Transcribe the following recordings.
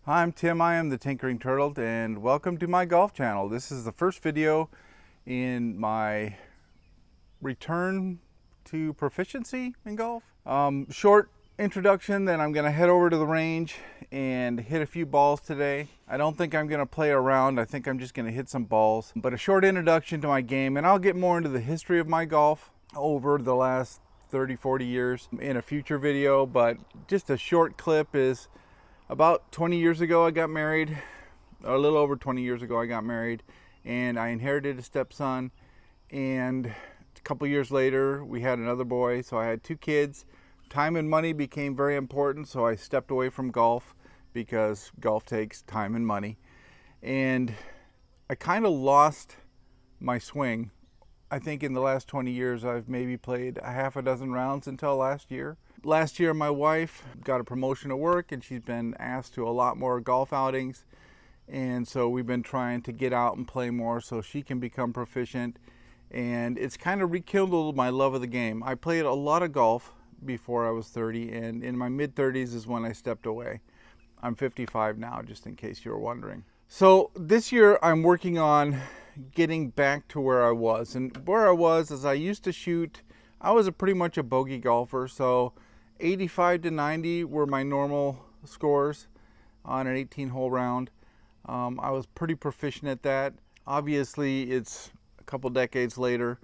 Hi, I'm Tim. I am the Tinkering Turtle, and welcome to my golf channel. This is the first video in my return to proficiency in golf. Short introduction, then I'm going to head over to the range and hit a few balls today. I don't think I'm going to play around. I think I'm just going to hit some balls. But a short introduction to my game, and I'll get more into the history of my golf over the last 30-40 years in a future video. But just a short clip is about 20 years ago I got married, or a little over 20 years ago I got married, and I inherited a stepson, and a couple years later we had another boy, so I had two kids. Time and money became very important, so I stepped away from golf because golf takes time and money, and I kind of lost my swing. I think in the last 20 years I've maybe played a half a dozen rounds until last year. Last year my wife got a promotion at work and she's been asked to a lot more golf outings, and so we've been trying to get out and play more so she can become proficient, and it's kind of rekindled my love of the game. I played a lot of golf before I was 30, and in my mid-30s is when I stepped away. I'm 55 now, just in case you were wondering. So this year I'm working on getting back to where I was, and where I was is I used to shoot, I was pretty much a bogey golfer, so 85 to 90 were my normal scores on an 18-hole round. I was pretty proficient at that. Obviously, it's a couple decades later,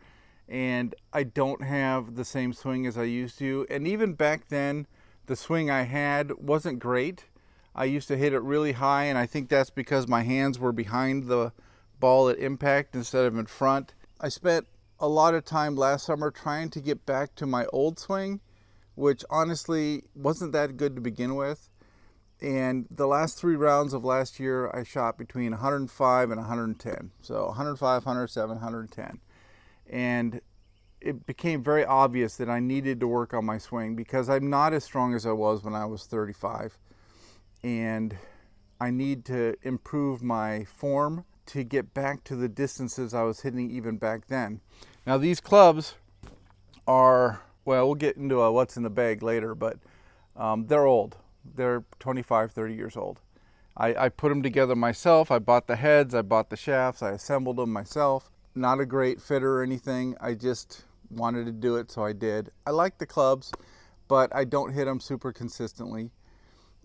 and I don't have the same swing as I used to. And even back then, the swing I had wasn't great. I used to hit it really high, and I think that's because my hands were behind the ball at impact instead of in front. I spent a lot of time last summer trying to get back to my old swing, which honestly wasn't that good to begin with. And the last three rounds of last year, I shot between 105 and 110. So 105, 107, 110. And it became very obvious that I needed to work on my swing because I'm not as strong as I was when I was 35. And I need to improve my form to get back to the distances I was hitting even back then. Now these clubs are, well, we'll get into what's in the bag later, but they're old. They're 25, 30 years old. I put them together myself. I bought the heads, I bought the shafts, I assembled them myself. Not a great fitter or anything. I just wanted to do it, so I did. I like the clubs, but I don't hit them super consistently.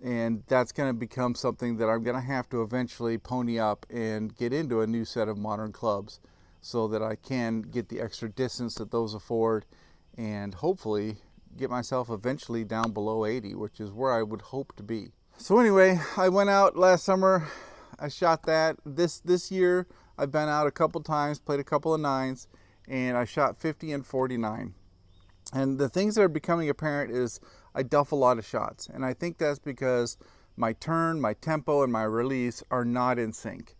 And that's going to become something that I'm going to have to eventually pony up and get into a new set of modern clubs so that I can get the extra distance that those afford, and hopefully get myself eventually down below 80, which is where I would hope to be. So anyway, I went out last summer, I shot that. This year I've been out a couple times, played a couple of nines, and I shot 50 and 49. And the things that are becoming apparent is I duff a lot of shots, and I think that's because my turn, my tempo, and my release are not in sync,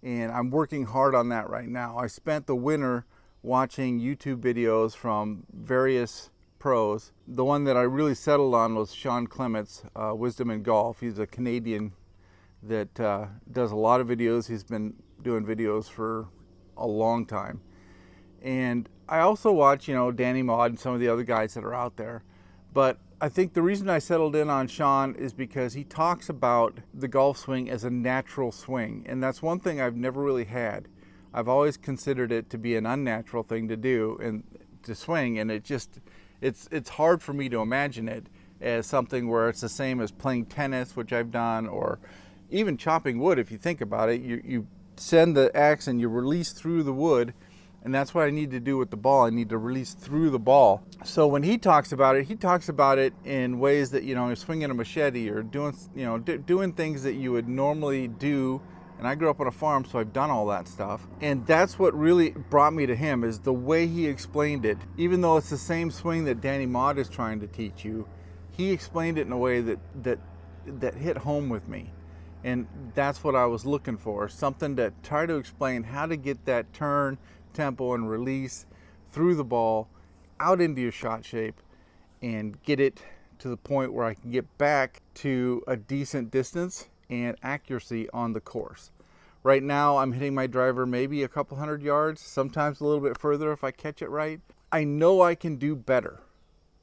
and I'm working hard on that right now. I spent the winter watching YouTube videos from various pros. The one that I really settled on was Shawn Clement's Wisdom in Golf. He's a Canadian that does a lot of videos. He's been doing videos for a long time. And I also watch, Danny Maud and some of the other guys that are out there. But I think the reason I settled in on Shawn is because he talks about the golf swing as a natural swing. And that's one thing I've never really had. I've always considered it to be an unnatural thing to do and to swing. And it's hard for me to imagine it as something where it's the same as playing tennis, which I've done, or even chopping wood. If you think about it, you send the axe and you release through the wood. And that's what I need to do with the ball. I need to release through the ball. So when he talks about it in ways that, you're swinging a machete or doing, doing things that you would normally do. And I grew up on a farm, so I've done all that stuff. And that's what really brought me to him, is the way he explained it. Even though it's the same swing that Danny Maud is trying to teach you, he explained it in a way that hit home with me. And that's what I was looking for, something to try to explain how to get that turn, tempo, and release through the ball out into your shot shape and get it to the point where I can get back to a decent distance and accuracy on the course. Right now I'm hitting my driver maybe a couple hundred yards, sometimes a little bit further if I catch it right. I know I can do better.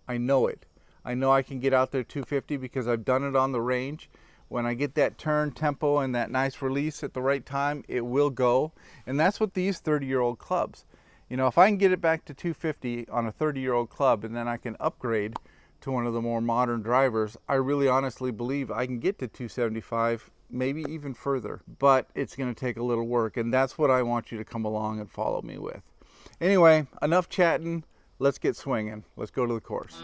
I know it. I know I can get out there 250 because I've done it on the range. when I get that turn tempo and that nice release at the right time, it will go. And that's what these 30-year-old clubs, you know, if I can get it back to 250 on a 30-year-old club and then I can upgrade to one of the more modern drivers, I really honestly believe I can get to 275, maybe even further, but it's going to take a little work, and that's what I want you to come along and follow me with. Anyway, enough chatting. Let's get swinging. Let's go to the course.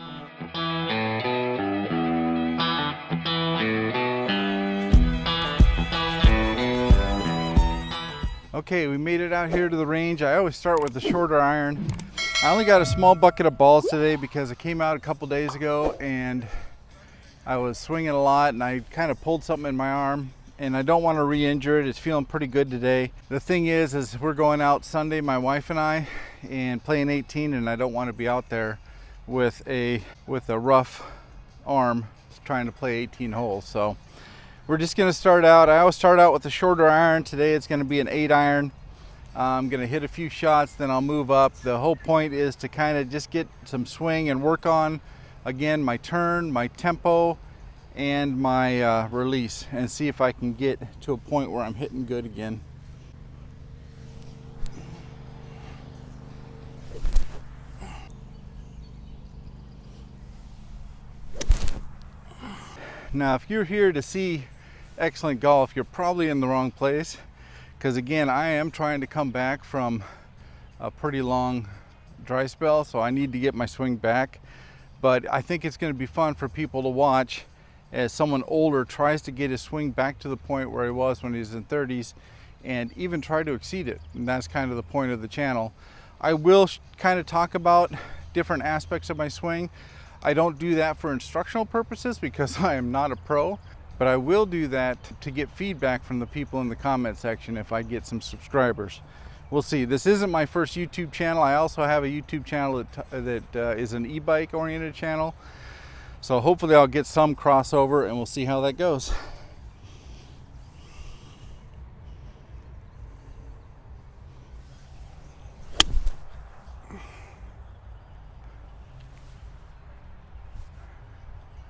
Okay, we made it out here to the range. I always start with the shorter iron. I only got a small bucket of balls today because I came out a couple days ago and I was swinging a lot and I kind of pulled something in my arm, and I don't want to re-injure it. It's feeling pretty good today. The thing is we're going out Sunday, my wife and I, and playing 18, and I don't want to be out there with a rough arm trying to play 18 holes. So we're just going to start out. I always start out with a shorter iron. Today it's going to be an 8 iron. I'm going to hit a few shots, then I'll move up. The whole point is to kind of just get some swing and work on, again, my turn, my tempo, and my release, and see if I can get to a point where I'm hitting good again. Now, if you're here to see excellent golf, you're probably in the wrong place, because again, I am trying to come back from a pretty long dry spell, so I need to get my swing back. But I think it's going to be fun for people to watch as someone older tries to get his swing back to the point where he was when he was in 30s, and even try to exceed it. And that's kind of the point of the channel. I will kind of talk about different aspects of my swing. I don't do that for instructional purposes because I am not a pro, but I will do that to get feedback from the people in the comment section if I get some subscribers. We'll see. This isn't my first YouTube channel. I also have a YouTube channel that is an e-bike oriented channel. So hopefully I'll get some crossover, and we'll see how that goes.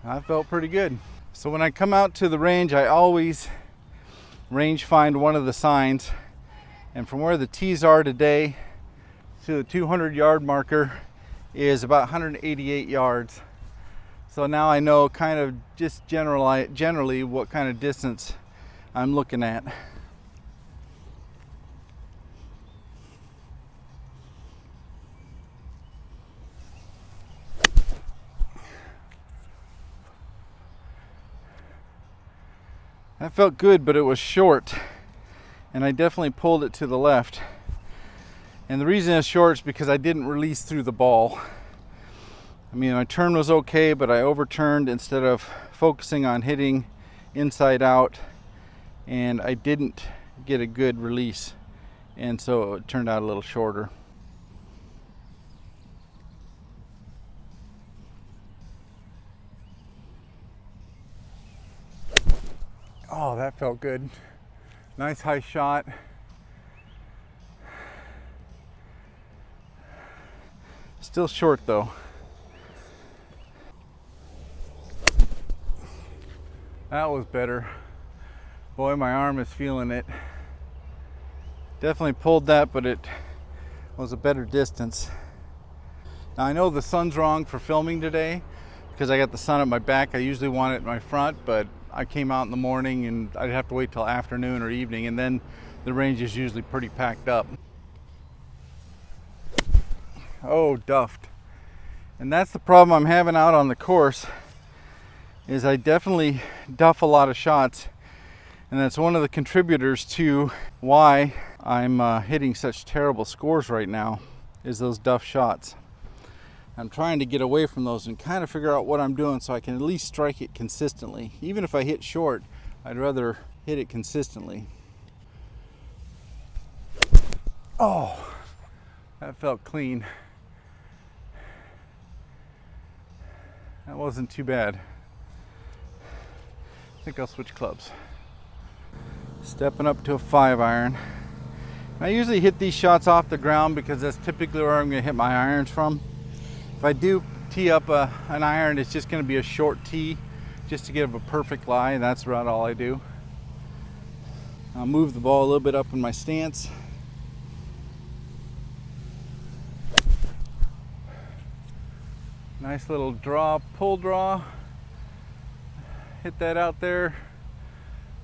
I felt pretty good. So when I come out to the range, I always range find one of the signs. And from where the tees are today to the 200-yard marker is about 188 yards. So now I know kind of just generally what kind of distance I'm looking at. That felt good, but it was short, and I definitely pulled it to the left. And the reason it's short is because I didn't release through the ball. I mean, my turn was okay, but I overturned instead of focusing on hitting inside out, and I didn't get a good release, and so it turned out a little shorter. Oh, that felt good. Nice high shot. Still short though. That was better. Boy, my arm is feeling it. Definitely pulled that, but it was a better distance. Now I know the sun's wrong for filming today because I got the sun at my back. I usually want it at my front, but I came out in the morning and I'd have to wait till afternoon or evening, and then the range is usually pretty packed up. Oh, duffed. And that's the problem I'm having out on the course, is I definitely duff a lot of shots, and that's one of the contributors to why I'm hitting such terrible scores right now, is those duff shots. I'm trying to get away from those and kind of figure out what I'm doing so I can at least strike it consistently. Even if I hit short, I'd rather hit it consistently. Oh, that felt clean. That wasn't too bad. I think I'll switch clubs. Stepping up to a 5 iron. I usually hit these shots off the ground because that's typically where I'm going to hit my irons from. If I do tee up an iron, it's just going to be a short tee, just to give a perfect lie, and that's about all I do. I'll move the ball a little bit up in my stance. Nice little draw, pull draw. Hit that out there.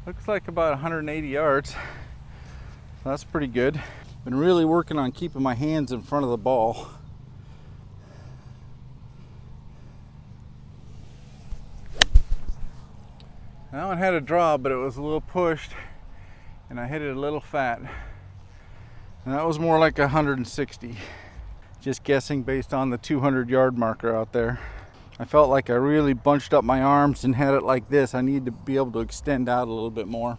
Looks like about 180 yards. So that's pretty good. Been really working on keeping my hands in front of the ball. That one had a draw, but it was a little pushed, and I hit it a little fat. And that was more like 160. Just guessing based on the 200-yard marker out there. I felt like I really bunched up my arms and had it like this. I need to be able to extend out a little bit more.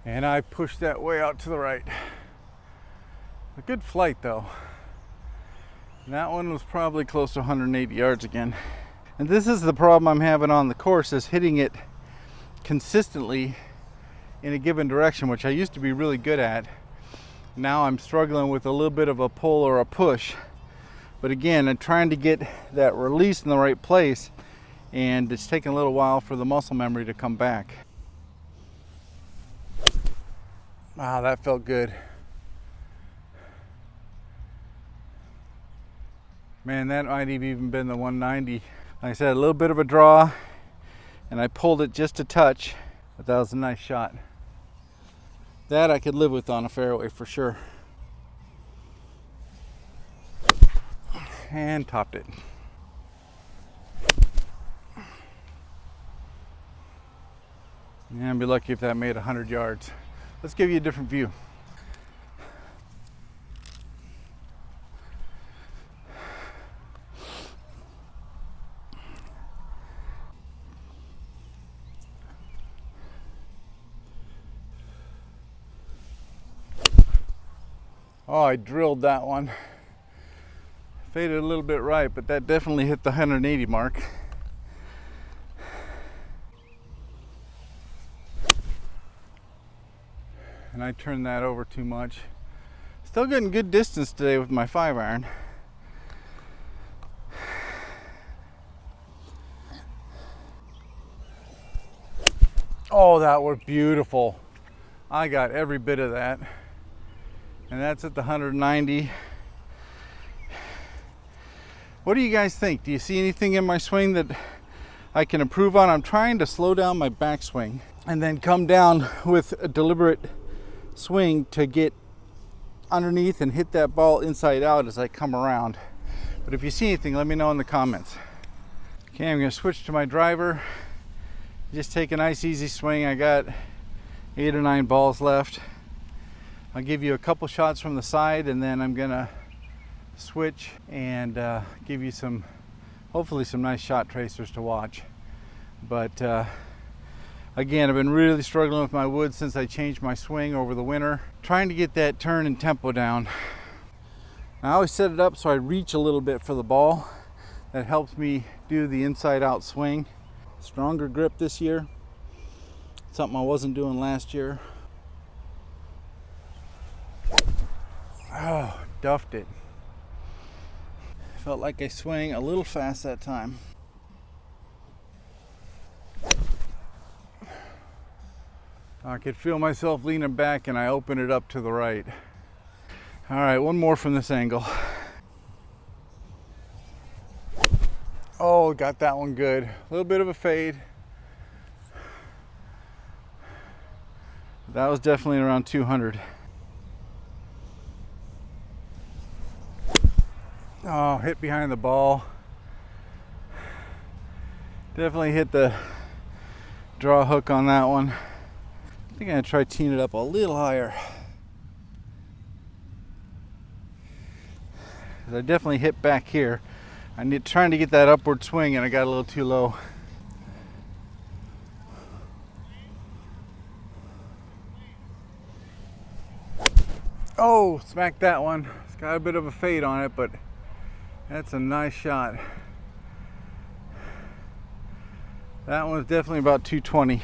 And I pushed that way out to the right. A good flight though. And that one was probably close to 180 yards again. And this is the problem I'm having on the course, is hitting it consistently in a given direction, which I used to be really good at. Now I'm struggling with a little bit of a pull or a push. But again, I'm trying to get that release in the right place, and it's taking a little while for the muscle memory to come back. Wow, that felt good. Man, that might have even been the 190. Like I said, a little bit of a draw, and I pulled it just a touch, but that was a nice shot. That I could live with on a fairway for sure. And topped it. Yeah, I'd be lucky if that made 100 yards. Let's give you a different view. Oh, I drilled that one. Faded a little bit right, but that definitely hit the 180 mark. And I turned that over too much. Still getting good distance today with my 5-iron. Oh, that was beautiful. I got every bit of that. And that's at the 190. What do you guys think? Do you see anything in my swing that I can improve on? I'm trying to slow down my backswing and then come down with a deliberate swing to get underneath and hit that ball inside out as I come around. But if you see anything, let me know in the comments. Okay, I'm gonna switch to my driver. Just take a nice easy swing. I got 8 or 9 balls left. I'll give you a couple shots from the side, and then I'm gonna switch and give you some, hopefully some nice shot tracers to watch. But again, I've been really struggling with my wood since I changed my swing over the winter, trying to get that turn and tempo down. I always set it up so I reach a little bit for the ball. That helps me do the inside out swing. Stronger grip this year, something I wasn't doing last year. Oh, duffed it. Felt like I swung a little fast that time. I could feel myself leaning back, and I opened it up to the right. All right, one more from this angle. Oh, got that one good. A little bit of a fade. That was definitely around 200. Oh, hit behind the ball. Definitely hit the draw hook on that one. I think I'm gonna try teeing it up a little higher. I definitely hit back here. I need trying to get that upward swing, and I got a little too low. Oh, smacked that one. It's got a bit of a fade on it, but that's a nice shot. That one's definitely about 220.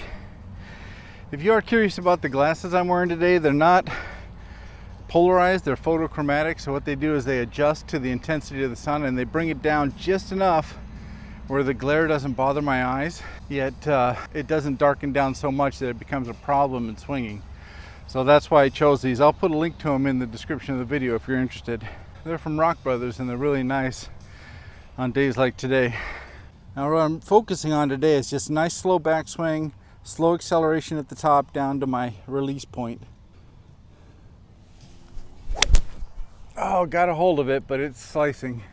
If you are curious about the glasses I'm wearing today, they're not polarized, they're photochromatic. So what they do is they adjust to the intensity of the sun, and they bring it down just enough where the glare doesn't bother my eyes, yet it doesn't darken down so much that it becomes a problem in swinging. So that's why I chose these. I'll put a link to them in the description of the video if you're interested. They're from Rockbros and they're really nice on days like today. Now what I'm focusing on today is just a nice slow backswing, slow acceleration at the top down to my release point. Oh, got a hold of it, but it's slicing.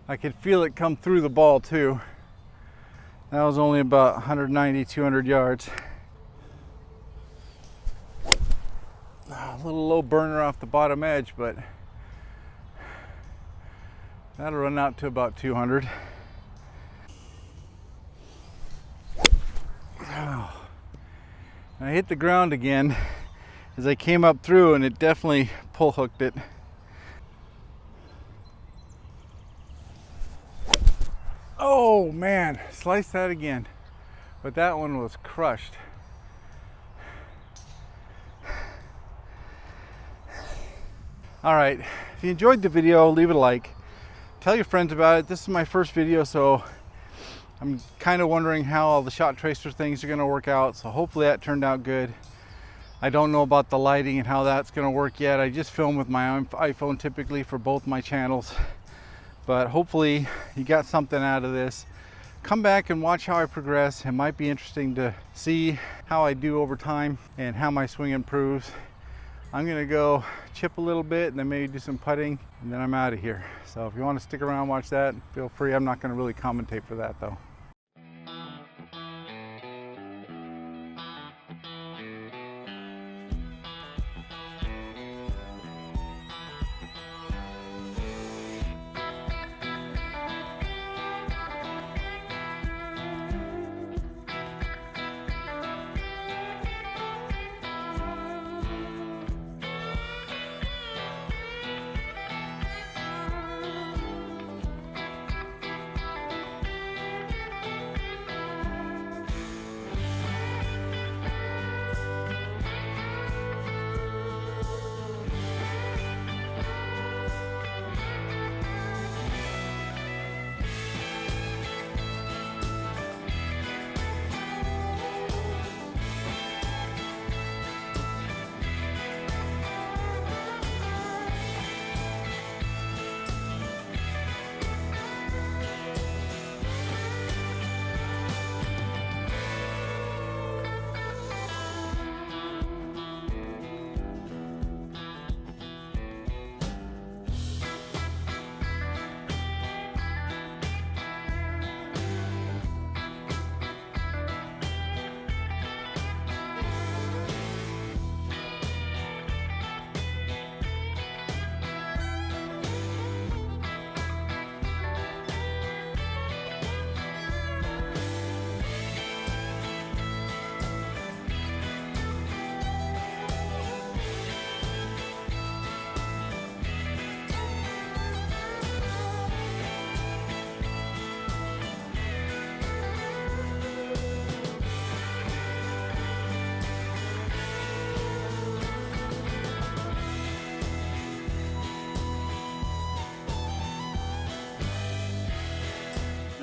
I could feel it come through the ball too. That was only about 190, 200 yards. A little low burner off the bottom edge, but that'll run out to about 200. Oh. I hit the ground again as I came up through, and it definitely pull hooked it. Oh man, sliced that again, but that one was crushed. All right, if you enjoyed the video, leave it a like. Tell your friends about it. This is my first video, so I'm kind of wondering how all the shot tracer things are going to work out. So hopefully that turned out good. I don't know about the lighting and how that's going to work yet. I just film with my own iPhone typically for both my channels. But hopefully you got something out of this. Come back and watch how I progress. It might be interesting to see how I do over time and how my swing improves. I'm gonna go chip a little bit and then maybe do some putting, and then I'm out of here. So if you want to stick around and watch that, feel free. I'm not gonna really commentate for that though.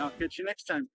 I'll catch you next time.